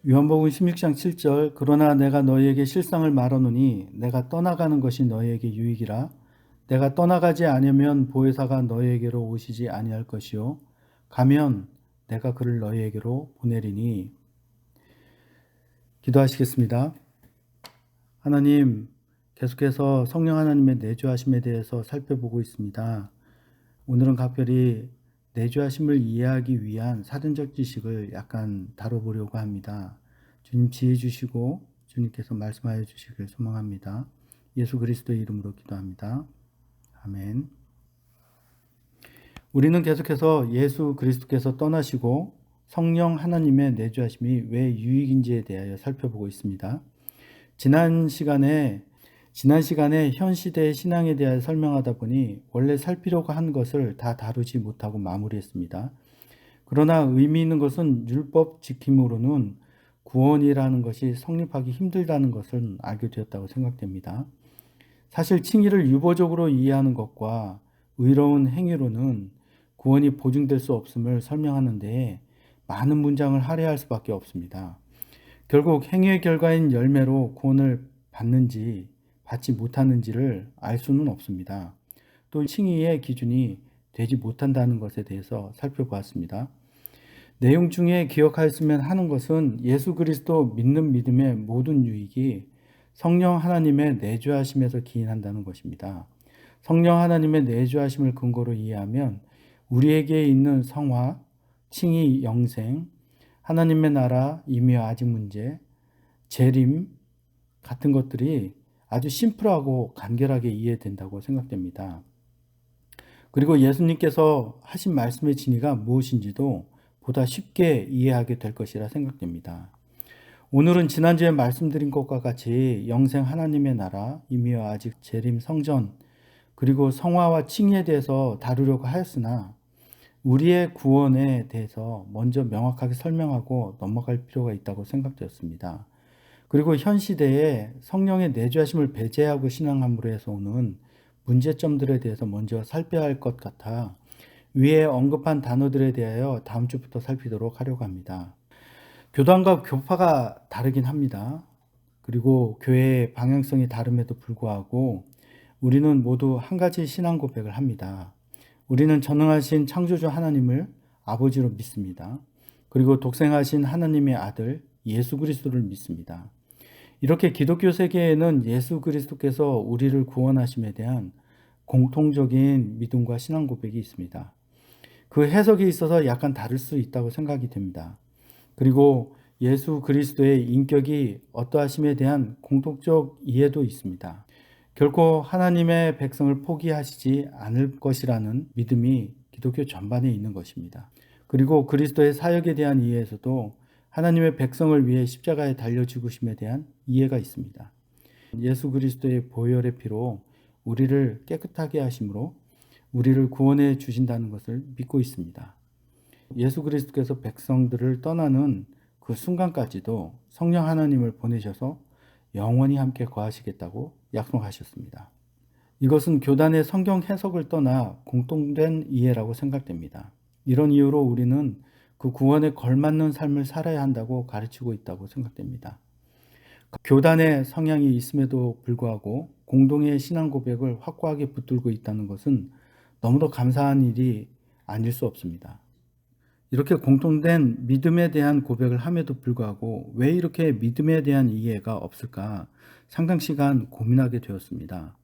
요한복음 16장 7절 그러나 내가 너희에게 실상을 말하노니 내가 떠나가는 것이 너희에게 유익이라 내가 떠나가지 않으면 보혜사가 너희에게로 오시지 아니할 것이요 가면 내가 그를 너희에게로 보내리니. 기도하시겠습니다. 하나님, 계속해서 성령 하나님의 내주하심에 대해서 살펴보고 있습니다. 오늘은 각별히 내주하심을 이해하기 위한 사전적 지식을 약간 다뤄보려고 합니다. 주님 지혜 주시고 주님께서 말씀하여 주시길 소망합니다. 예수 그리스도의 이름으로 기도합니다. 아멘. 우리는 계속해서 예수 그리스도께서 떠나시고 성령 하나님의 내주하심이 왜 유익인지에 대하여 살펴보고 있습니다. 지난 시간에 현 시대의 신앙에 대하여 설명하다 보니 원래 살피려고 한 것을 다 다루지 못하고 마무리했습니다. 그러나 의미 있는 것은 율법 지킴으로는 구원이라는 것이 성립하기 힘들다는 것을 알게 되었다고 생각됩니다. 사실 칭의를 유보적으로 이해하는 것과 의로운 행위로는 구원이 보증될 수 없음을 설명하는 데에 많은 문장을 할애할 수밖에 없습니다. 결국 행위의 결과인 열매로 구원을 받는지 받지 못하는지를 알 수는 없습니다. 또 칭의의 기준이 되지 못한다는 것에 대해서 살펴보았습니다. 내용 중에 기억하였으면 하는 것은 예수 그리스도 믿는 믿음의 모든 유익이 성령 하나님의 내주하심에서 기인한다는 것입니다. 성령 하나님의 내주하심을 근거로 이해하면 우리에게 있는 성화, 칭의, 영생, 하나님의 나라, 임의와 아직 문제, 재림 같은 것들이 아주 심플하고 간결하게 이해된다고 생각됩니다. 그리고 예수님께서 하신 말씀의 진의가 무엇인지도 보다 쉽게 이해하게 될 것이라 생각됩니다. 오늘은 지난주에 말씀드린 것과 같이 영생 하나님의 나라, 임의와 아직 재림 성전, 그리고 성화와 칭의에 대해서 다루려고 하였으나 우리의 구원에 대해서 먼저 명확하게 설명하고 넘어갈 필요가 있다고 생각되었습니다. 그리고 현 시대에 성령의 내주하심을 배제하고 신앙함으로 해서 오는 문제점들에 대해서 먼저 살펴야 할 것 같아 위에 언급한 단어들에 대하여 다음 주부터 살피도록 하려고 합니다. 교단과 교파가 다르긴 합니다. 그리고 교회의 방향성이 다름에도 불구하고 우리는 모두 한 가지 신앙 고백을 합니다. 우리는 전능하신 창조주 하나님을 아버지로 믿습니다. 그리고 독생하신 하나님의 아들 예수 그리스도를 믿습니다. 이렇게 기독교 세계에는 예수 그리스도께서 우리를 구원하심에 대한 공통적인 믿음과 신앙 고백이 있습니다. 그 해석이 있어서 약간 다를 수 있다고 생각이 됩니다. 그리고 예수 그리스도의 인격이 어떠하심에 대한 공통적 이해도 있습니다. 결코 하나님의 백성을 포기하시지 않을 것이라는 믿음이 기독교 전반에 있는 것입니다. 그리고 그리스도의 사역에 대한 이해에서도 하나님의 백성을 위해 십자가에 달려 죽으심에 대한 이해가 있습니다. 예수 그리스도의 보혈의 피로 우리를 깨끗하게 하심으로 우리를 구원해 주신다는 것을 믿고 있습니다. 예수 그리스도께서 백성들을 떠나는 그 순간까지도 성령 하나님을 보내셔서 영원히 함께 거하시겠다고 약속하셨습니다. 이것은 교단의 성경 해석을 떠나 공통된 이해라고 생각됩니다. 이런 이유로 우리는 그 구원에 걸맞는 삶을 살아야 한다고 가르치고 있다고 생각됩니다. 교단의 성향이 있음에도 불구하고 공동의 신앙 고백을 확고하게 붙들고 있다는 것은 너무도 감사한 일이 아닐 수 없습니다. 이렇게 공통된 믿음에 대한 고백을 함에도 불구하고 왜 이렇게 믿음에 대한 이해가 없을까 상당 시간 고민하게 되었습니다.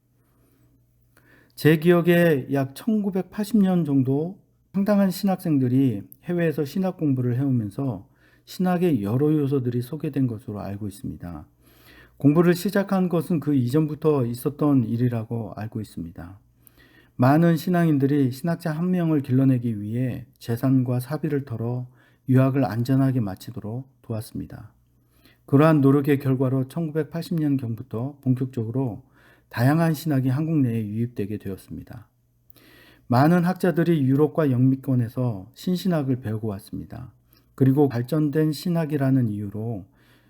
제 기억에 약 1980년 정도 상당한 신학생들이 해외에서 신학 공부를 해오면서 신학의 여러 요소들이 소개된 것으로 알고 있습니다. 공부를 시작한 것은 그 이전부터 있었던 일이라고 알고 있습니다. 많은 신앙인들이 신학자 한 명을 길러내기 위해 재산과 사비를 털어 유학을 안전하게 마치도록 도왔습니다. 그러한 노력의 결과로 1980년경부터 본격적으로 다양한 신학이 한국 내에 유입되게 되었습니다. 많은 학자들이 유럽과 영미권에서 신신학을 배우고 왔습니다. 그리고 발전된 신학이라는 이유로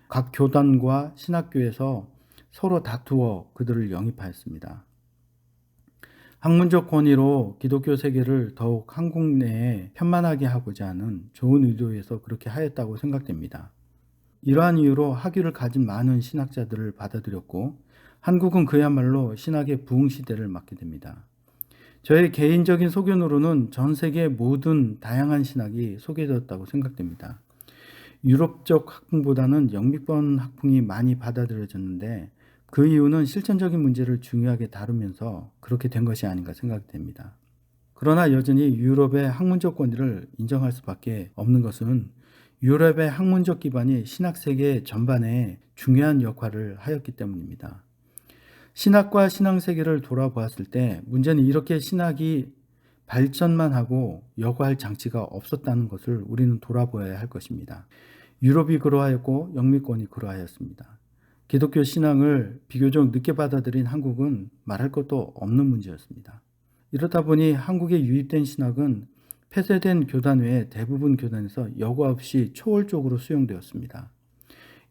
각 교단과 신학교에서 서로 다투어 그들을 영입하였습니다. 학문적 권위로 기독교 세계를 더욱 한국 내에 편만하게 하고자 하는 좋은 의도에서 그렇게 하였다고 생각됩니다. 이러한 이유로 학위를 가진 많은 신학자들을 받아들였고 한국은 그야말로 신학의 부흥 시대를 맞게 됩니다. 저의 개인적인 소견으로는 전 세계 모든 다양한 신학이 소개되었다고 생각됩니다. 유럽적 학풍보다는 영미권 학풍이 많이 받아들여졌는데 그 이유는 실천적인 문제를 중요하게 다루면서 그렇게 된 것이 아닌가 생각됩니다. 그러나 여전히 유럽의 학문적 권위를 인정할 수밖에 없는 것은 유럽의 학문적 기반이 신학 세계 전반에 중요한 역할을 하였기 때문입니다. 신학과 신앙 세계를 돌아보았을 때 문제는 이렇게 신학이 발전만 하고 여과할 장치가 없었다는 것을 우리는 돌아보아야 할 것입니다. 유럽이 그러하였고 영미권이 그러하였습니다. 기독교 신앙을 비교적 늦게 받아들인 한국은 말할 것도 없는 문제였습니다. 이렇다 보니 한국에 유입된 신학은 폐쇄된 교단 외에 대부분 교단에서 여과 없이 초월적으로 수용되었습니다.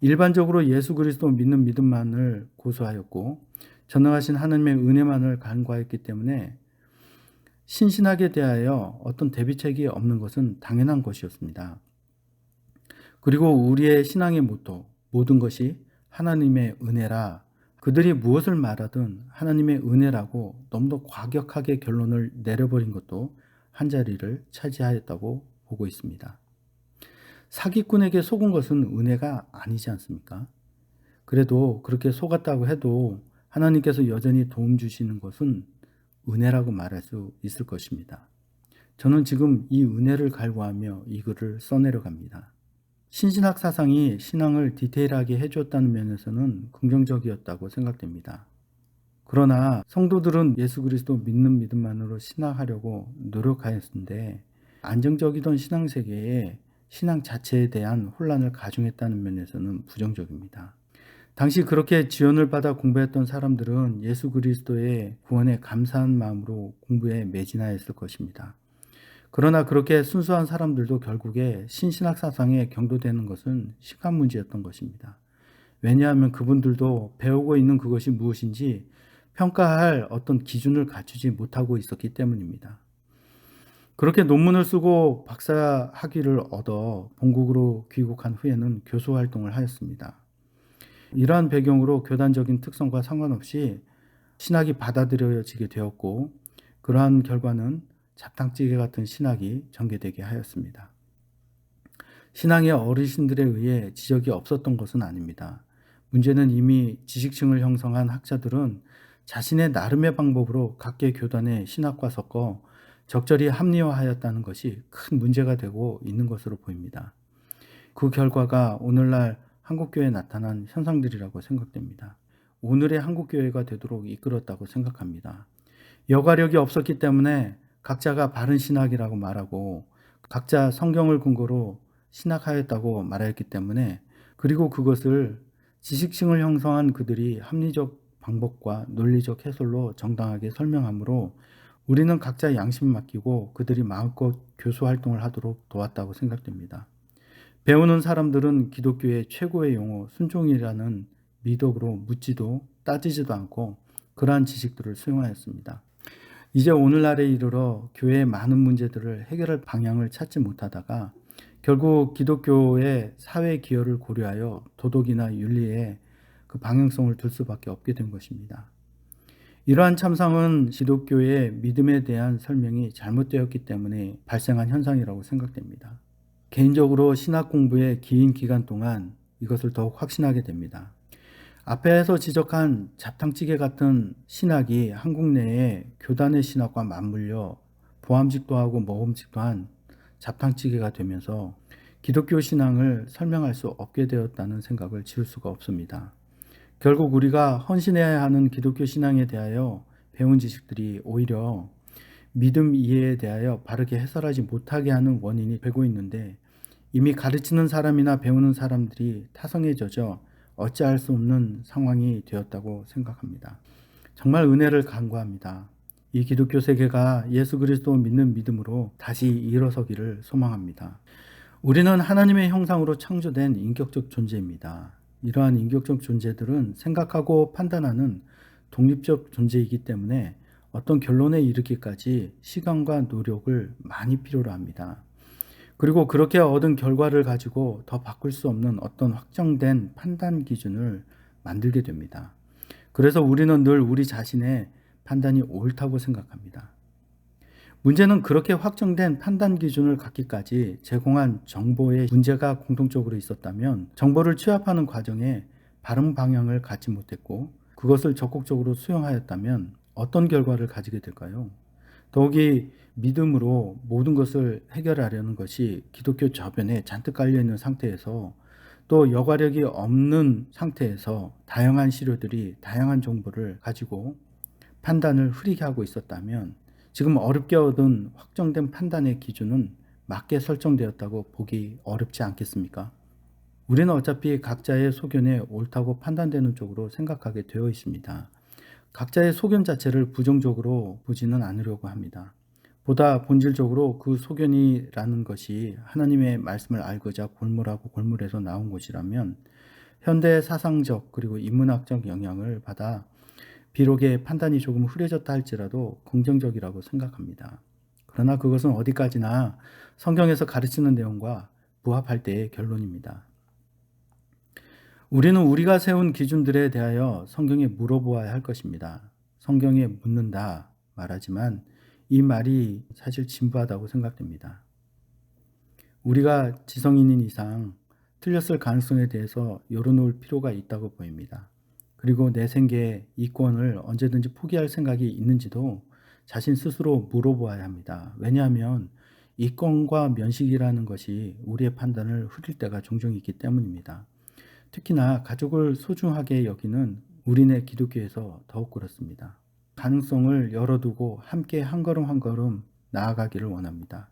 일반적으로 예수 그리스도 믿는 믿음만을 고수하였고 전능하신 하나님의 은혜만을 간구하였기 때문에 신신학에 대하여 어떤 대비책이 없는 것은 당연한 것이었습니다. 그리고 우리의 신앙의 모토, 모든 것이 하나님의 은혜라, 그들이 무엇을 말하든 하나님의 은혜라고 너무도 과격하게 결론을 내려버린 것도 한자리를 차지하였다고 보고 있습니다. 사기꾼에게 속은 것은 은혜가 아니지 않습니까? 그래도 그렇게 속았다고 해도 하나님께서 여전히 도움 주시는 것은 은혜라고 말할 수 있을 것입니다. 저는 지금 이 은혜를 갈구하며 이 글을 써내려 갑니다. 신신학 사상이 신앙을 디테일하게 해주었다는 면에서는 긍정적이었다고 생각됩니다. 그러나 성도들은 예수 그리스도 믿는 믿음만으로 신앙하려고 노력하였는데 안정적이던 신앙 세계에 신앙 자체에 대한 혼란을 가중했다는 면에서는 부정적입니다. 당시 그렇게 지원을 받아 공부했던 사람들은 예수 그리스도의 구원에 감사한 마음으로 공부에 매진하였을 것입니다. 그러나 그렇게 순수한 사람들도 결국에 신신학 사상에 경도되는 것은 시간 문제였던 것입니다. 왜냐하면 그분들도 배우고 있는 그것이 무엇인지 평가할 어떤 기준을 갖추지 못하고 있었기 때문입니다. 그렇게 논문을 쓰고 박사 학위를 얻어 본국으로 귀국한 후에는 교수 활동을 하였습니다. 이러한 배경으로 교단적인 특성과 상관없이 신학이 받아들여지게 되었고 그러한 결과는 잡탕찌개 같은 신학이 전개되게 하였습니다. 신앙의 어르신들에 의해 지적이 없었던 것은 아닙니다. 문제는 이미 지식층을 형성한 학자들은 자신의 나름의 방법으로 각계 교단의 신학과 섞어 적절히 합리화하였다는 것이 큰 문제가 되고 있는 것으로 보입니다. 그 결과가 오늘날 한국교회에 나타난 현상들이라고 생각됩니다. 오늘의 한국교회가 되도록 이끌었다고 생각합니다. 여과력이 없었기 때문에 각자가 바른 신학이라고 말하고 각자 성경을 근거로 신학하였다고 말하였기 때문에 그리고 그것을 지식층을 형성한 그들이 합리적 방법과 논리적 해설로 정당하게 설명하므로 우리는 각자 양심을 맡기고 그들이 마음껏 교수 활동을 하도록 도왔다고 생각됩니다. 배우는 사람들은 기독교의 최고의 용어 순종이라는 미덕으로 묻지도 따지지도 않고 그러한 지식들을 수용하였습니다. 이제 오늘날에 이르러 교회의 많은 문제들을 해결할 방향을 찾지 못하다가 결국 기독교의 사회 기여를 고려하여 도덕이나 윤리에 그 방향성을 둘 수밖에 없게 된 것입니다. 이러한 참상은 기독교의 믿음에 대한 설명이 잘못되었기 때문에 발생한 현상이라고 생각됩니다. 개인적으로 신학 공부의 긴 기간 동안 이것을 더욱 확신하게 됩니다. 앞에서 지적한 잡탕찌개 같은 신학이 한국 내에 교단의 신학과 맞물려 보암직도 하고 모험직도 한 잡탕찌개가 되면서 기독교 신앙을 설명할 수 없게 되었다는 생각을 지울 수가 없습니다. 결국 우리가 헌신해야 하는 기독교 신앙에 대하여 배운 지식들이 오히려 믿음 이해에 대하여 바르게 해설하지 못하게 하는 원인이 되고 있는데 이미 가르치는 사람이나 배우는 사람들이 타성에 젖어 어찌할 수 없는 상황이 되었다고 생각합니다. 정말 은혜를 간구합니다. 이 기독교 세계가 예수 그리스도 믿는 믿음으로 다시 일어서기를 소망합니다. 우리는 하나님의 형상으로 창조된 인격적 존재입니다. 이러한 인격적 존재들은 생각하고 판단하는 독립적 존재이기 때문에 어떤 결론에 이르기까지 시간과 노력을 많이 필요로 합니다. 그리고 그렇게 얻은 결과를 가지고 더 바꿀 수 없는 어떤 확정된 판단 기준을 만들게 됩니다. 그래서 우리는 늘 우리 자신의 판단이 옳다고 생각합니다. 문제는 그렇게 확정된 판단 기준을 갖기까지 제공한 정보에 문제가 공통적으로 있었다면 정보를 취합하는 과정에 바른 방향을 갖지 못했고 그것을 적극적으로 수용하였다면 어떤 결과를 가지게 될까요? 더욱이 믿음으로 모든 것을 해결하려는 것이 기독교 저변에 잔뜩 깔려있는 상태에서 또 여과력이 없는 상태에서 다양한 시료들이 다양한 정보를 가지고 판단을 흐리게 하고 있었다면 지금 어렵게 얻은 확정된 판단의 기준은 맞게 설정되었다고 보기 어렵지 않겠습니까? 우리는 어차피 각자의 소견에 옳다고 판단되는 쪽으로 생각하게 되어 있습니다. 각자의 소견 자체를 부정적으로 보지는 않으려고 합니다. 보다 본질적으로 그 소견이라는 것이 하나님의 말씀을 알고자 골몰하고 골몰해서 나온 것이라면 현대 사상적 그리고 인문학적 영향을 받아 비록의 판단이 조금 흐려졌다 할지라도 긍정적이라고 생각합니다. 그러나 그것은 어디까지나 성경에서 가르치는 내용과 부합할 때의 결론입니다. 우리는 우리가 세운 기준들에 대하여 성경에 물어보아야 할 것입니다. 성경에 묻는다 말하지만 이 말이 사실 진부하다고 생각됩니다. 우리가 지성인인 이상 틀렸을 가능성에 대해서 열어놓을 필요가 있다고 보입니다. 그리고 내 생계의 이권을 언제든지 포기할 생각이 있는지도 자신 스스로 물어보아야 합니다. 왜냐하면 이권과 면식이라는 것이 우리의 판단을 흐릴 때가 종종 있기 때문입니다. 특히나 가족을 소중하게 여기는 우리네 기독교에서 더욱 그렇습니다. 가능성을 열어두고 함께 한 걸음 한 걸음 나아가기를 원합니다.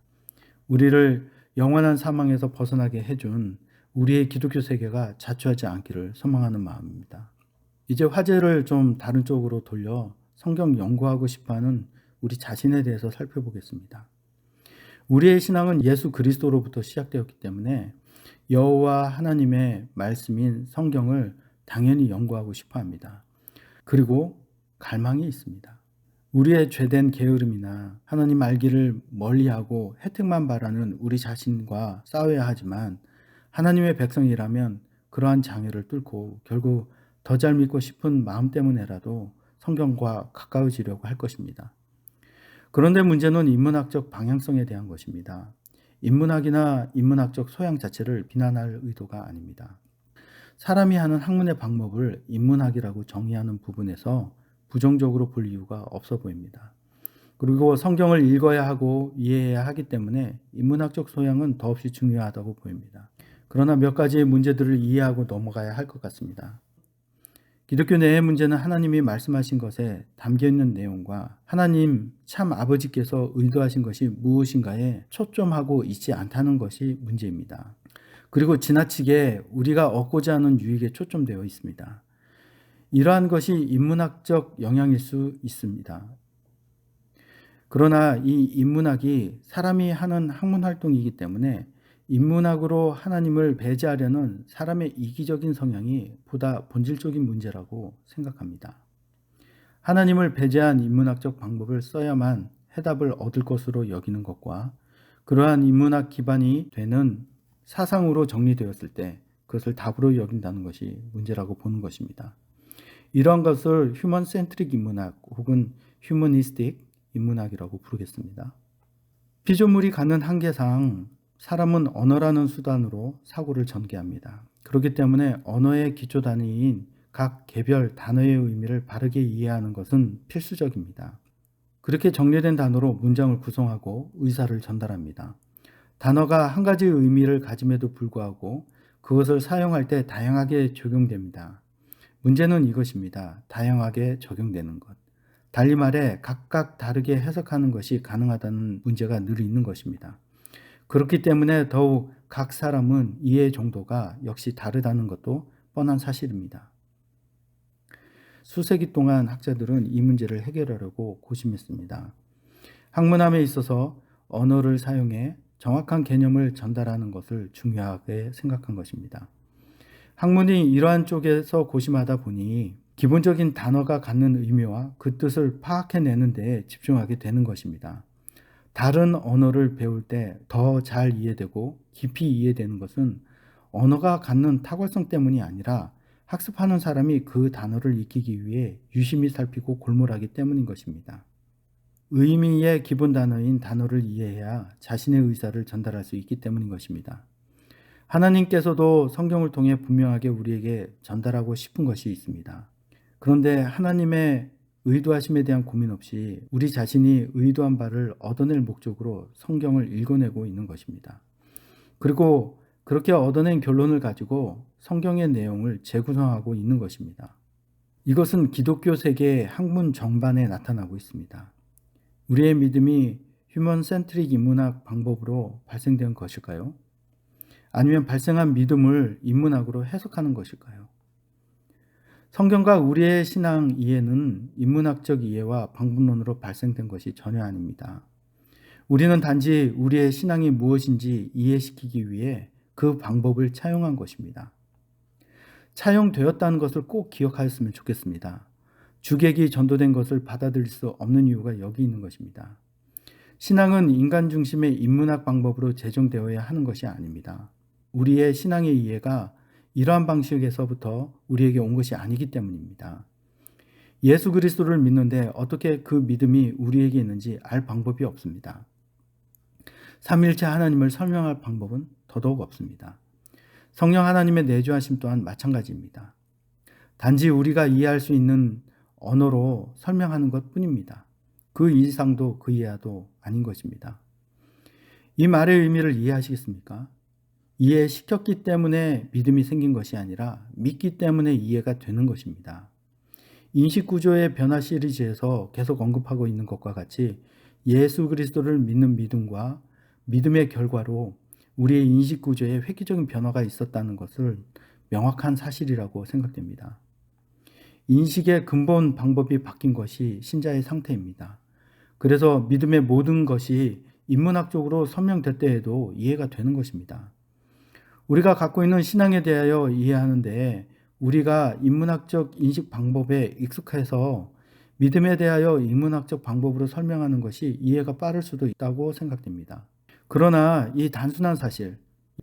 우리를 영원한 사망에서 벗어나게 해준 우리의 기독교 세계가 자초하지 않기를 소망하는 마음입니다. 이제 화제를 좀 다른 쪽으로 돌려 성경 연구하고 싶어하는 우리 자신에 대해서 살펴보겠습니다. 우리의 신앙은 예수 그리스도로부터 시작되었기 때문에 여호와 하나님의 말씀인 성경을 당연히 연구하고 싶어 합니다. 그리고 갈망이 있습니다. 우리의 죄된 게으름이나 하나님 알기를 멀리하고 혜택만 바라는 우리 자신과 싸워야 하지만 하나님의 백성이라면 그러한 장애를 뚫고 결국 더 잘 믿고 싶은 마음 때문에라도 성경과 가까워지려고 할 것입니다. 그런데 문제는 인문학적 방향성에 대한 것입니다. 인문학이나 인문학적 소양 자체를 비난할 의도가 아닙니다. 사람이 하는 학문의 방법을 인문학이라고 정의하는 부분에서 부정적으로 볼 이유가 없어 보입니다. 그리고 성경을 읽어야 하고 이해해야 하기 때문에 인문학적 소양은 더없이 중요하다고 보입니다. 그러나 몇 가지의 문제들을 이해하고 넘어가야 할 것 같습니다. 기독교 내의 문제는 하나님이 말씀하신 것에 담겨있는 내용과 하나님 참 아버지께서 의도하신 것이 무엇인가에 초점하고 있지 않다는 것이 문제입니다. 그리고 지나치게 우리가 얻고자 하는 유익에 초점되어 있습니다. 이러한 것이 인문학적 영향일 수 있습니다. 그러나 이 인문학이 사람이 하는 학문 활동이기 때문에 인문학으로 하나님을 배제하려는 사람의 이기적인 성향이 보다 본질적인 문제라고 생각합니다. 하나님을 배제한 인문학적 방법을 써야만 해답을 얻을 것으로 여기는 것과 그러한 인문학 기반이 되는 사상으로 정리되었을 때 그것을 답으로 여긴다는 것이 문제라고 보는 것입니다. 이러한 것을 휴먼 센트릭 인문학 혹은 휴머니스틱 인문학이라고 부르겠습니다. 피조물이 갖는 한계상 사람은 언어라는 수단으로 사고를 전개합니다. 그렇기 때문에 언어의 기초 단위인 각 개별 단어의 의미를 바르게 이해하는 것은 필수적입니다. 그렇게 정리된 단어로 문장을 구성하고 의사를 전달합니다. 단어가 한 가지 의미를 가짐에도 불구하고 그것을 사용할 때 다양하게 적용됩니다. 문제는 이것입니다. 다양하게 적용되는 것. 달리 말해 각각 다르게 해석하는 것이 가능하다는 문제가 늘 있는 것입니다. 그렇기 때문에 더욱 각 사람은 이해 정도가 역시 다르다는 것도 뻔한 사실입니다. 수세기 동안 학자들은 이 문제를 해결하려고 고심했습니다. 학문함에 있어서 언어를 사용해 정확한 개념을 전달하는 것을 중요하게 생각한 것입니다. 학문이 이러한 쪽에서 고심하다 보니 기본적인 단어가 갖는 의미와 그 뜻을 파악해내는 데 집중하게 되는 것입니다. 다른 언어를 배울 때 더 잘 이해되고 깊이 이해되는 것은 언어가 갖는 탁월성 때문이 아니라 학습하는 사람이 그 단어를 익히기 위해 유심히 살피고 골몰하기 때문인 것입니다. 의미의 기본 단어인 단어를 이해해야 자신의 의사를 전달할 수 있기 때문인 것입니다. 하나님께서도 성경을 통해 분명하게 우리에게 전달하고 싶은 것이 있습니다. 그런데 하나님의 의도하심에 대한 고민 없이 우리 자신이 의도한 바를 얻어낼 목적으로 성경을 읽어내고 있는 것입니다. 그리고 그렇게 얻어낸 결론을 가지고 성경의 내용을 재구성하고 있는 것입니다. 이것은 기독교 세계의 학문 전반에 나타나고 있습니다. 우리의 믿음이 휴먼 센트릭 인문학 방법으로 발생된 것일까요? 아니면 발생한 믿음을 인문학으로 해석하는 것일까요? 성경과 우리의 신앙 이해는 인문학적 이해와 방법론으로 발생된 것이 전혀 아닙니다. 우리는 단지 우리의 신앙이 무엇인지 이해시키기 위해 그 방법을 차용한 것입니다. 차용되었다는 것을 꼭 기억하였으면 좋겠습니다. 주객이 전도된 것을 받아들일 수 없는 이유가 여기 있는 것입니다. 신앙은 인간 중심의 인문학 방법으로 제정되어야 하는 것이 아닙니다. 우리의 신앙의 이해가 이러한 방식에서부터 우리에게 온 것이 아니기 때문입니다. 예수 그리스도를 믿는데 어떻게 그 믿음이 우리에게 있는지 알 방법이 없습니다. 삼위일체 하나님을 설명할 방법은 더더욱 없습니다. 성령 하나님의 내주하심 또한 마찬가지입니다. 단지 우리가 이해할 수 있는 언어로 설명하는 것뿐입니다. 그 이상도 그 이하도 아닌 것입니다. 이 말의 의미를 이해하시겠습니까? 이해시켰기 때문에 믿음이 생긴 것이 아니라 믿기 때문에 이해가 되는 것입니다. 인식구조의 변화 시리즈에서 계속 언급하고 있는 것과 같이 예수 그리스도를 믿는 믿음과 믿음의 결과로 우리의 인식구조에 획기적인 변화가 있었다는 것을 명확한 사실이라고 생각됩니다. 인식의 근본 방법이 바뀐 것이 신자의 상태입니다. 그래서 믿음의 모든 것이 인문학적으로 설명될 때에도 이해가 되는 것입니다. 우리가 갖고 있는 신앙에 대하여 이해하는데 우리가 인문학적 인식 방법에 익숙해서 믿음에 대하여 인문학적 방법으로 설명하는 것이 이해가 빠를 수도 있다고 생각됩니다. 그러나 이 단순한 사실,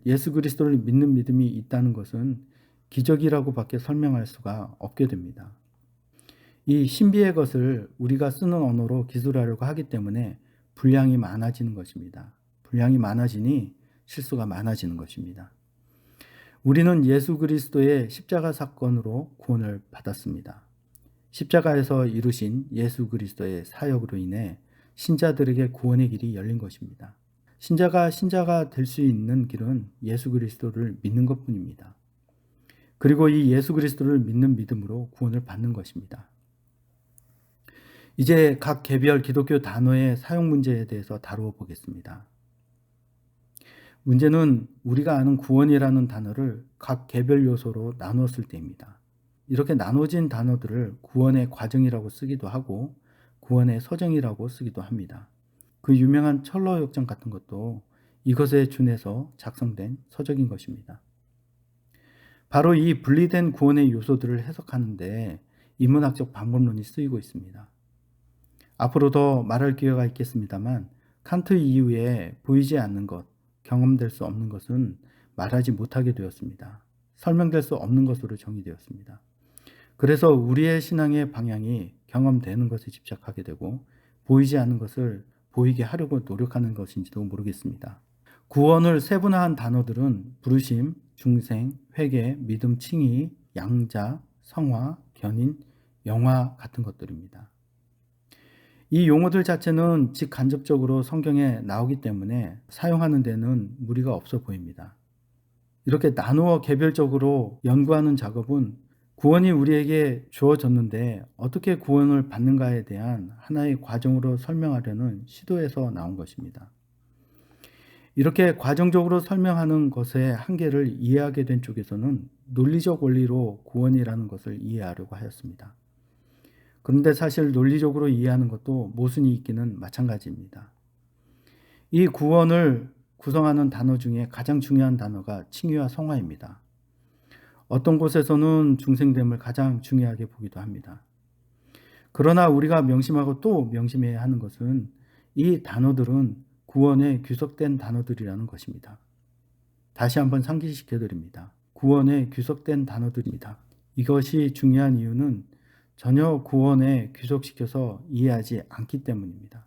예수 그리스도를 믿는 믿음이 있다는 것은 기적이라고밖에 설명할 수가 없게 됩니다. 이 신비의 것을 우리가 쓰는 언어로 기술하려고 하기 때문에 분량이 많아지는 것입니다. 분량이 많아지니 실수가 많아지는 것입니다. 우리는 예수 그리스도의 십자가 사건으로 구원을 받았습니다. 십자가에서 이루신 예수 그리스도의 사역으로 인해 신자들에게 구원의 길이 열린 것입니다. 신자가 될 수 있는 길은 예수 그리스도를 믿는 것뿐입니다. 그리고 이 예수 그리스도를 믿는 믿음으로 구원을 받는 것입니다. 이제 각 개별 기독교 단어의 사용 문제에 대해서 다루어 보겠습니다. 문제는 우리가 아는 구원이라는 단어를 각 개별 요소로 나누었을 때입니다. 이렇게 나눠진 단어들을 구원의 과정이라고 쓰기도 하고 구원의 서정이라고 쓰기도 합니다. 그 유명한 철로 역정 같은 것도 이것에 준해서 작성된 서적인 것입니다. 바로 이 분리된 구원의 요소들을 해석하는데 인문학적 방법론이 쓰이고 있습니다. 앞으로 더 말할 기회가 있겠습니다만 칸트 이후에 보이지 않는 것, 경험될 수 없는 것은 말하지 못하게 되었습니다. 설명될 수 없는 것으로 정의되었습니다. 그래서 우리의 신앙의 방향이 경험되는 것에 집착하게 되고 보이지 않는 것을 보이게 하려고 노력하는 것인지도 모르겠습니다. 구원을 세분화한 단어들은 부르심, 중생, 회개, 믿음, 칭의, 양자, 성화, 견인, 영화 같은 것들입니다. 이 용어들 자체는 직간접적으로 성경에 나오기 때문에 사용하는 데는 무리가 없어 보입니다. 이렇게 나누어 개별적으로 연구하는 작업은 구원이 우리에게 주어졌는데 어떻게 구원을 받는가에 대한 하나의 과정으로 설명하려는 시도에서 나온 것입니다. 이렇게 과정적으로 설명하는 것의 한계를 이해하게 된 쪽에서는 논리적 원리로 구원이라는 것을 이해하려고 하였습니다. 그런데 사실 논리적으로 이해하는 것도 모순이 있기는 마찬가지입니다. 이 구원을 구성하는 단어 중에 가장 중요한 단어가 칭의와 성화입니다. 어떤 곳에서는 중생됨을 가장 중요하게 보기도 합니다. 그러나 우리가 명심하고 또 명심해야 하는 것은 이 단어들은 구원에 귀속된 단어들이라는 것입니다. 다시 한번 상기시켜 드립니다. 구원에 귀속된 단어들입니다. 이것이 중요한 이유는 전혀 구원에 귀속시켜서 이해하지 않기 때문입니다.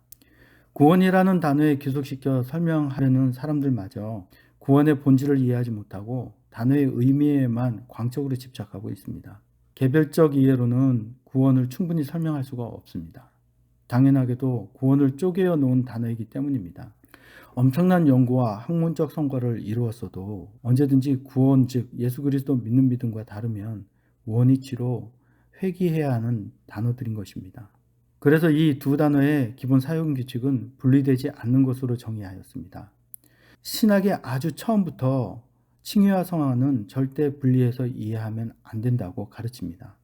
구원이라는 단어에 귀속시켜 설명하려는 사람들마저 구원의 본질을 이해하지 못하고 단어의 의미에만 광적으로 집착하고 있습니다. 개별적 이해로는 구원을 충분히 설명할 수가 없습니다. 당연하게도 구원을 쪼개어 놓은 단어이기 때문입니다. 엄청난 연구와 학문적 성과를 이루었어도 언제든지 구원, 즉 예수 그리스도 믿는 믿음과 다르면 원위치로 회귀해야 하는 단어들인 것입니다. 그래서 이 두 단어의 기본 사용 규칙은 분리되지 않는 것으로 정의하였습니다. 신학의 아주 처음부터 칭의와 성화는 절대 분리해서 이해하면 안 된다고 가르칩니다.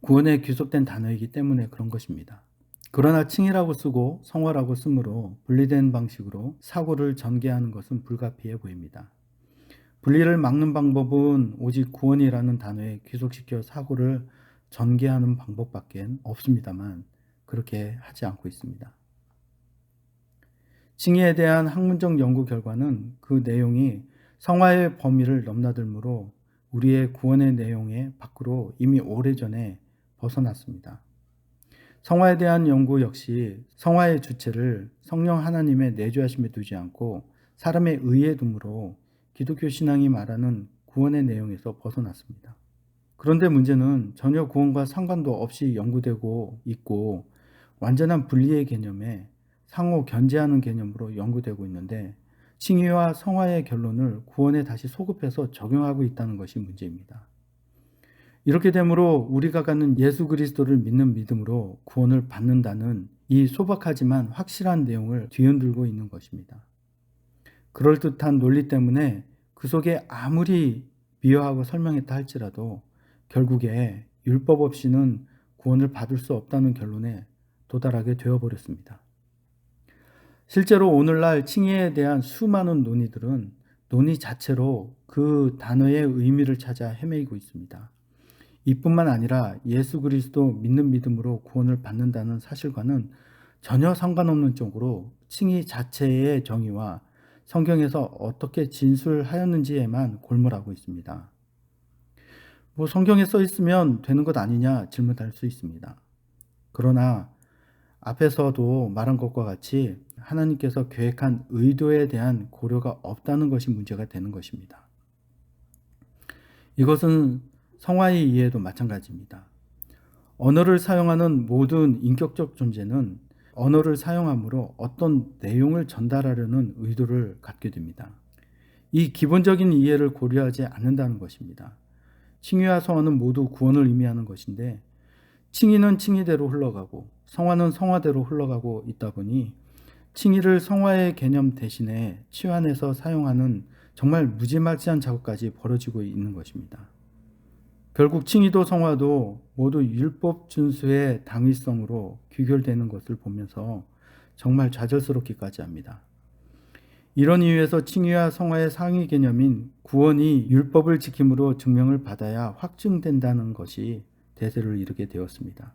구원에 귀속된 단어이기 때문에 그런 것입니다. 그러나 칭의라고 쓰고 성화라고 쓰므로 분리된 방식으로 사고를 전개하는 것은 불가피해 보입니다. 분리를 막는 방법은 오직 구원이라는 단어에 귀속시켜 사고를 전개하는 방법밖에 없습니다만 그렇게 하지 않고 있습니다. 칭의에 대한 학문적 연구 결과는 그 내용이 성화의 범위를 넘나들므로 우리의 구원의 내용의 밖으로 이미 오래전에 벗어났습니다. 성화에 대한 연구 역시 성화의 주체를 성령 하나님의 내주하심에 두지 않고 사람의 의에 두므로 기독교 신앙이 말하는 구원의 내용에서 벗어났습니다. 그런데 문제는 전혀 구원과 상관도 없이 연구되고 있고 완전한 분리의 개념에 상호 견제하는 개념으로 연구되고 있는데 칭의와 성화의 결론을 구원에 다시 소급해서 적용하고 있다는 것이 문제입니다. 이렇게 되므로 우리가 갖는 예수 그리스도를 믿는 믿음으로 구원을 받는다는 이 소박하지만 확실한 내용을 뒤흔들고 있는 것입니다. 그럴듯한 논리 때문에 그 속에 아무리 비유하고 설명했다 할지라도 결국에 율법 없이는 구원을 받을 수 없다는 결론에 도달하게 되어버렸습니다. 실제로 오늘날 칭의에 대한 수많은 논의들은 논의 자체로 그 단어의 의미를 찾아 헤매이고 있습니다. 이뿐만 아니라 예수 그리스도 믿는 믿음으로 구원을 받는다는 사실과는 전혀 상관없는 쪽으로 칭의 자체의 정의와 성경에서 어떻게 진술하였는지에만 골몰하고 있습니다. 성경에 써 있으면 되는 것 아니냐 질문할 수 있습니다. 그러나 앞에서도 말한 것과 같이 하나님께서 계획한 의도에 대한 고려가 없다는 것이 문제가 되는 것입니다. 이것은 성화의 이해도 마찬가지입니다. 언어를 사용하는 모든 인격적 존재는 언어를 사용함으로 어떤 내용을 전달하려는 의도를 갖게 됩니다. 이 기본적인 이해를 고려하지 않는다는 것입니다. 칭의와 성화는 모두 구원을 의미하는 것인데 칭의는 칭의대로 흘러가고 성화는 성화대로 흘러가고 있다 보니 칭의를 성화의 개념 대신에 치환해서 사용하는 정말 무지막지한 작업까지 벌어지고 있는 것입니다. 결국 칭의도 성화도 모두 율법 준수의 당위성으로 귀결되는 것을 보면서 정말 좌절스럽기까지 합니다. 이런 이유에서 칭의와 성화의 상위 개념인 구원이 율법을 지킴으로 증명을 받아야 확증된다는 것이 대세를 이루게 되었습니다.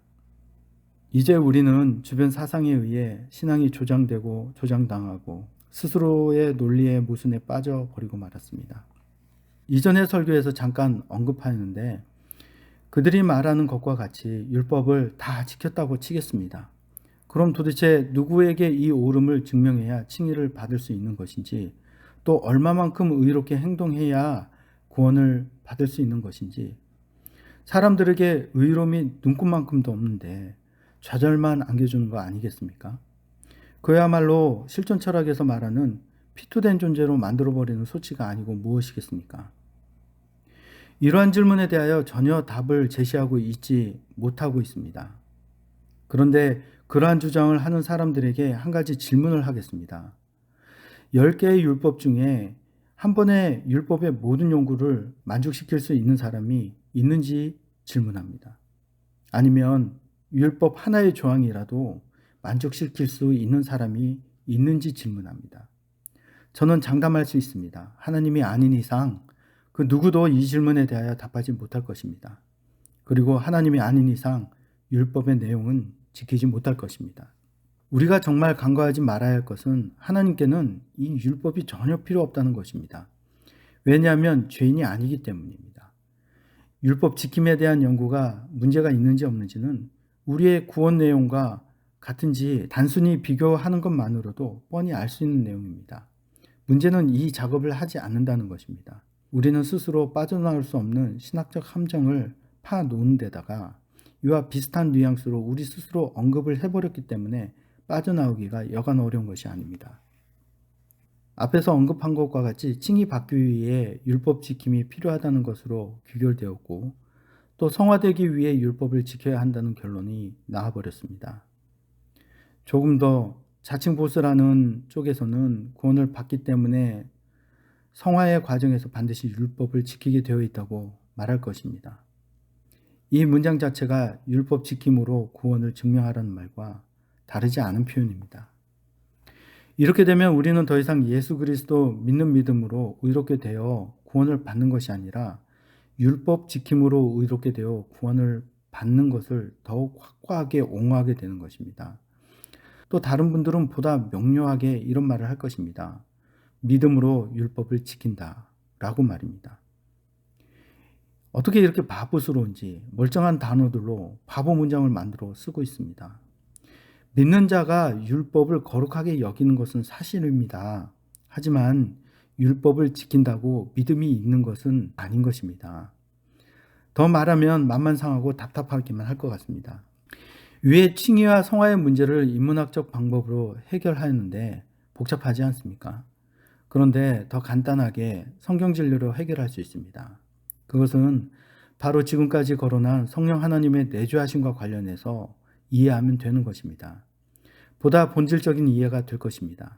이제 우리는 주변 사상에 의해 신앙이 조장되고 조장당하고 스스로의 논리의 모순에 빠져버리고 말았습니다. 이전의 설교에서 잠깐 언급하였는데 그들이 말하는 것과 같이 율법을 다 지켰다고 치겠습니다. 그럼 도대체 누구에게 이 옳음을 증명해야 칭의를 받을 수 있는 것인지 또 얼마만큼 의롭게 행동해야 구원을 받을 수 있는 것인지 사람들에게 의로움이 눈꼽만큼도 없는데 좌절만 안겨주는 거 아니겠습니까? 그야말로 실존 철학에서 말하는 피투된 존재로 만들어버리는 소치가 아니고 무엇이겠습니까? 이러한 질문에 대하여 전혀 답을 제시하고 있지 못하고 있습니다. 그런데 그러한 주장을 하는 사람들에게 한 가지 질문을 하겠습니다. 10개의 율법 중에 한 번에 율법의 모든 요구를 만족시킬 수 있는 사람이 있는지 질문합니다. 아니면 율법 하나의 조항이라도 만족시킬 수 있는 사람이 있는지 질문합니다. 저는 장담할 수 있습니다. 하나님이 아닌 이상 그 누구도 이 질문에 대하여 답하지 못할 것입니다. 그리고 하나님이 아닌 이상 율법의 내용은 지키지 못할 것입니다. 우리가 정말 간과하지 말아야 할 것은 하나님께는 이 율법이 전혀 필요 없다는 것입니다. 왜냐하면 죄인이 아니기 때문입니다. 율법 지킴에 대한 연구가 문제가 있는지 없는지는 우리의 구원 내용과 같은지 단순히 비교하는 것만으로도 뻔히 알 수 있는 내용입니다. 문제는 이 작업을 하지 않는다는 것입니다. 우리는 스스로 빠져나올 수 없는 신학적 함정을 파놓은 데다가 이와 비슷한 뉘앙스로 우리 스스로 언급을 해버렸기 때문에 빠져나오기가 여간 어려운 것이 아닙니다. 앞에서 언급한 것과 같이 칭의 받기 위해 율법 지킴이 필요하다는 것으로 귀결되었고 또 성화되기 위해 율법을 지켜야 한다는 결론이 나와버렸습니다. 조금 더 자칭 보스라는 쪽에서는 구원을 받기 때문에 성화의 과정에서 반드시 율법을 지키게 되어 있다고 말할 것입니다. 이 문장 자체가 율법 지킴으로 구원을 증명하라는 말과 다르지 않은 표현입니다. 이렇게 되면 우리는 더 이상 예수 그리스도 믿는 믿음으로 의롭게 되어 구원을 받는 것이 아니라 율법 지킴으로 의롭게 되어 구원을 받는 것을 더욱 확고하게 옹호하게 되는 것입니다. 또 다른 분들은 보다 명료하게 이런 말을 할 것입니다. 믿음으로 율법을 지킨다 라고 말입니다. 어떻게 이렇게 바보스러운지 멀쩡한 단어들로 바보 문장을 만들어 쓰고 있습니다. 믿는 자가 율법을 거룩하게 여기는 것은 사실입니다. 하지만 율법을 지킨다고 믿음이 있는 것은 아닌 것입니다. 더 말하면 만만상하고 답답하기만 할 것 같습니다. 위에 칭의와 성화의 문제를 인문학적 방법으로 해결하였는데 복잡하지 않습니까? 그런데 더 간단하게 성경 진리로 해결할 수 있습니다. 그것은 바로 지금까지 거론한 성령 하나님의 내주하심과 관련해서 이해하면 되는 것입니다. 보다 본질적인 이해가 될 것입니다.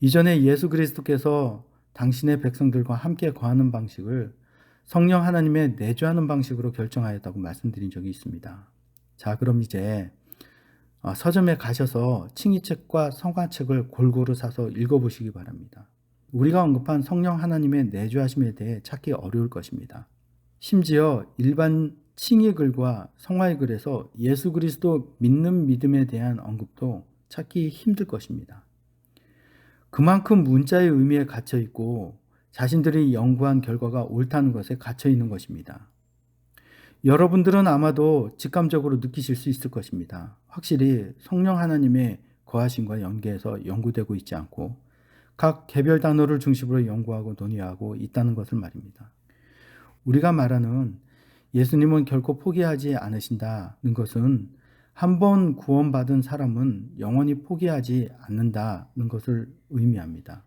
이전에 예수 그리스도께서 당신의 백성들과 함께 거하는 방식을 성령 하나님의 내주하는 방식으로 결정하였다고 말씀드린 적이 있습니다. 자, 그럼 이제 서점에 가셔서 칭의책과 성화책을 골고루 사서 읽어보시기 바랍니다. 우리가 언급한 성령 하나님의 내주하심에 대해 찾기 어려울 것입니다. 심지어 일반 칭의 글과 성화의 글에서 예수 그리스도 믿는 믿음에 대한 언급도 찾기 힘들 것입니다. 그만큼 문자의 의미에 갇혀 있고 자신들이 연구한 결과가 옳다는 것에 갇혀 있는 것입니다. 여러분들은 아마도 직감적으로 느끼실 수 있을 것입니다. 확실히 성령 하나님의 거하심과 연계해서 연구되고 있지 않고 각 개별 단어를 중심으로 연구하고 논의하고 있다는 것을 말입니다. 우리가 말하는 예수님은 결코 포기하지 않으신다는 것은 한 번 구원받은 사람은 영원히 포기하지 않는다는 것을 의미합니다.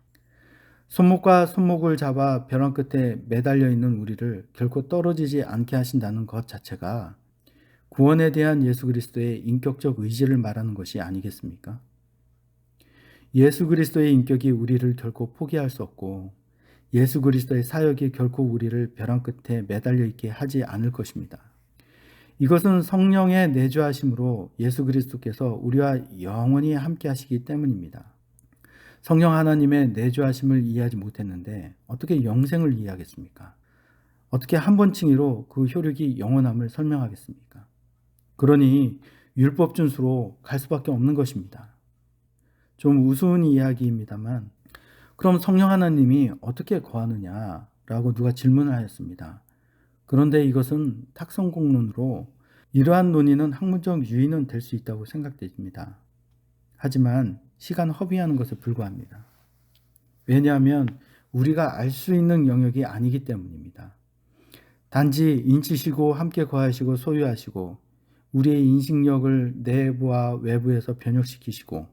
손목과 손목을 잡아 벼랑 끝에 매달려 있는 우리를 결코 떨어지지 않게 하신다는 것 자체가 구원에 대한 예수 그리스도의 인격적 의지를 말하는 것이 아니겠습니까? 예수 그리스도의 인격이 우리를 결코 포기할 수 없고 예수 그리스도의 사역이 결코 우리를 벼랑 끝에 매달려 있게 하지 않을 것입니다. 이것은 성령의 내주하심으로 예수 그리스도께서 우리와 영원히 함께 하시기 때문입니다. 성령 하나님의 내주하심을 이해하지 못했는데 어떻게 영생을 이해하겠습니까? 어떻게 한 번 칭의로 그 효력이 영원함을 설명하겠습니까? 그러니 율법 준수로 갈 수밖에 없는 것입니다. 좀 우스운 이야기입니다만 그럼 성령 하나님이 어떻게 거하느냐라고 누가 질문을 하였습니다. 그런데 이것은 탁성공론으로 이러한 논의는 학문적 유인은 될 수 있다고 생각됩니다. 하지만 시간 허비하는 것에 불과합니다. 왜냐하면 우리가 알 수 있는 영역이 아니기 때문입니다. 단지 인치시고 함께 거하시고 소유하시고 우리의 인식력을 내부와 외부에서 변혁시키시고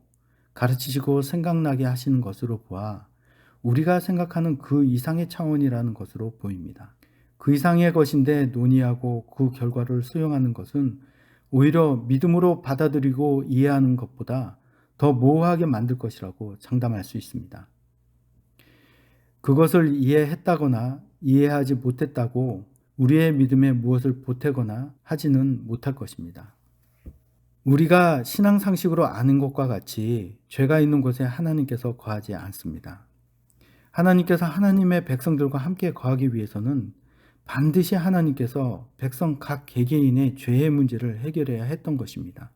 가르치시고 생각나게 하시는 것으로 보아 우리가 생각하는 그 이상의 차원이라는 것으로 보입니다. 그 이상의 것인데 논의하고 그 결과를 수용하는 것은 오히려 믿음으로 받아들이고 이해하는 것보다 더 모호하게 만들 것이라고 장담할 수 있습니다. 그것을 이해했다거나 이해하지 못했다고 우리의 믿음에 무엇을 보태거나 하지는 못할 것입니다. 우리가 신앙 상식으로 아는 것과 같이 죄가 있는 곳에 하나님께서 거하지 않습니다. 하나님께서 하나님의 백성들과 함께 거하기 위해서는 반드시 하나님께서 백성 각 개개인의 죄의 문제를 해결해야 했던 것입니다.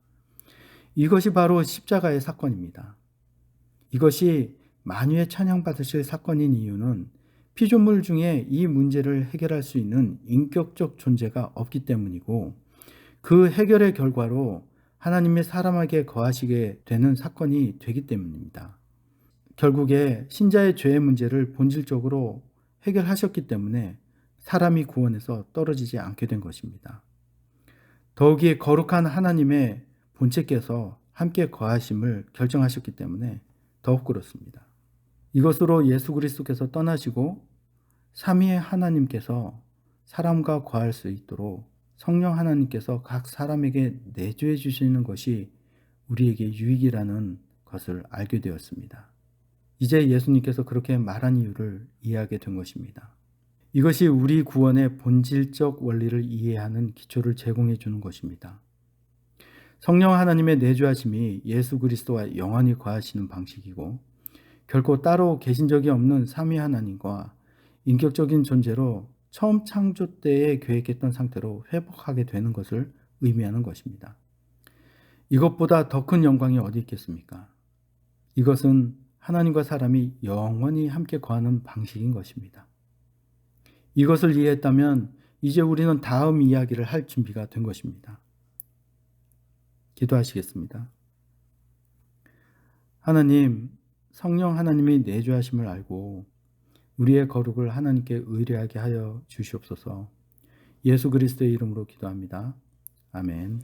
이것이 바로 십자가의 사건입니다. 이것이 만유에 찬양받으실 사건인 이유는 피조물 중에 이 문제를 해결할 수 있는 인격적 존재가 없기 때문이고, 그 해결의 결과로 하나님의 사람에게 거하시게 되는 사건이 되기 때문입니다. 결국에 신자의 죄의 문제를 본질적으로 해결하셨기 때문에 사람이 구원에서 떨어지지 않게 된 것입니다. 더욱이 거룩한 하나님의 본체께서 함께 거하심을 결정하셨기 때문에 더욱 그렇습니다. 이것으로 예수 그리스도께서 떠나시고 삼위의 하나님께서 사람과 거할 수 있도록 성령 하나님께서 각 사람에게 내주해 주시는 것이 우리에게 유익이라는 것을 알게 되었습니다. 이제 예수님께서 그렇게 말한 이유를 이해하게 된 것입니다. 이것이 우리 구원의 본질적 원리를 이해하는 기초를 제공해 주는 것입니다. 성령 하나님의 내주하심이 예수 그리스도와 영원히 거하시는 방식이고, 결코 따로 계신 적이 없는 삼위 하나님과 인격적인 존재로 처음 창조 때에 계획했던 상태로 회복하게 되는 것을 의미하는 것입니다. 이것보다 더 큰 영광이 어디 있겠습니까? 이것은 하나님과 사람이 영원히 함께 거하는 방식인 것입니다. 이것을 이해했다면 이제 우리는 다음 이야기를 할 준비가 된 것입니다. 기도하시겠습니다. 하나님, 성령 하나님이 내주하심을 알고 우리의 거룩을 하나님께 의뢰하게 하여 주시옵소서. 예수 그리스도의 이름으로 기도합니다. 아멘.